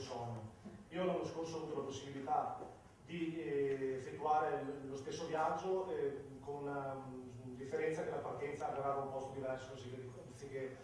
sogno. Io l'anno scorso ho avuto la possibilità di effettuare lo stesso viaggio con una differenza che la partenza aveva un posto diverso, anziché...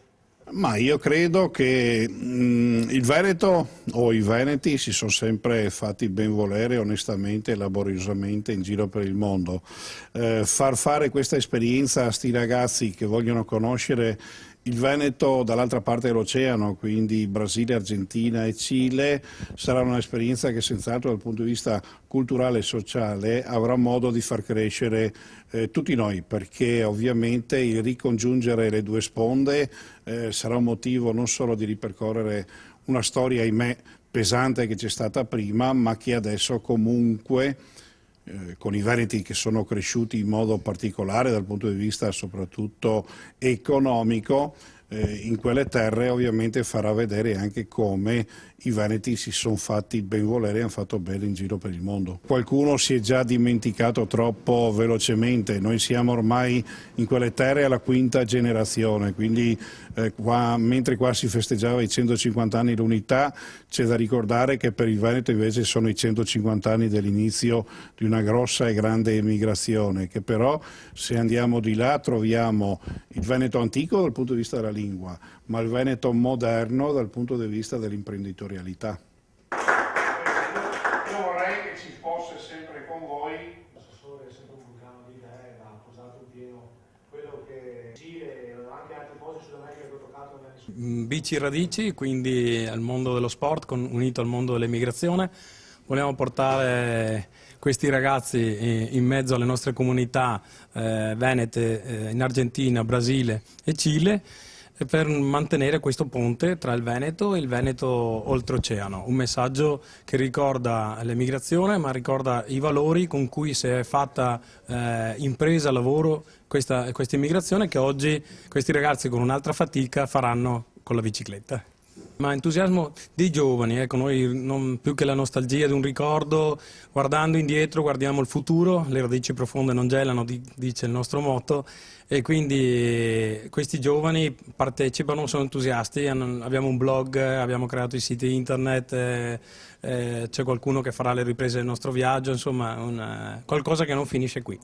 Ma io credo che il Veneto o i Veneti si sono sempre fatti ben volere onestamente e laboriosamente in giro per il mondo. Far fare questa esperienza a sti ragazzi che vogliono conoscere il Veneto dall'altra parte dell'oceano, quindi Brasile, Argentina e Cile, sarà un'esperienza che senz'altro dal punto di vista culturale e sociale avrà modo di far crescere tutti noi, perché ovviamente il ricongiungere le due sponde sarà un motivo non solo di ripercorrere una storia, ahimè, pesante che c'è stata prima, ma che adesso comunque con i veneti che sono cresciuti in modo particolare dal punto di vista soprattutto economico, in quelle terre ovviamente farà vedere anche come i veneti si sono fatti ben volere e hanno fatto bene in giro per il mondo. Qualcuno si è già dimenticato troppo velocemente, noi siamo ormai in quelle terre alla quinta generazione, quindi mentre qua si festeggiava i 150 anni dell'unità, c'è da ricordare che per il Veneto invece sono i 150 anni dell'inizio di una grossa e grande emigrazione, che però se andiamo di là troviamo il Veneto antico dal punto di vista della lingua, ma il Veneto moderno dal punto di vista dell'imprenditorialità. Io vorrei che ci fosse sempre con voi, l'assessore è sempre un vulcano di idee, ha posato in pieno quello che Cile e anche altri posti Sud America che ho toccato negli anni. Bici Radici, quindi al mondo dello sport unito al mondo dell'emigrazione. Vogliamo portare questi ragazzi in mezzo alle nostre comunità venete in Argentina, Brasile e Cile, per mantenere questo ponte tra il Veneto e il Veneto oltreoceano. Un messaggio che ricorda l'emigrazione, ma ricorda i valori con cui si è fatta impresa, lavoro, questa immigrazione che oggi questi ragazzi con un'altra fatica faranno con la bicicletta. Ma entusiasmo dei giovani, ecco, noi non più che la nostalgia di un ricordo, guardando indietro guardiamo il futuro, le radici profonde non gelano, dice il nostro motto, e quindi questi giovani partecipano, sono entusiasti, abbiamo un blog, abbiamo creato i siti internet, c'è qualcuno che farà le riprese del nostro viaggio, insomma qualcosa che non finisce qui.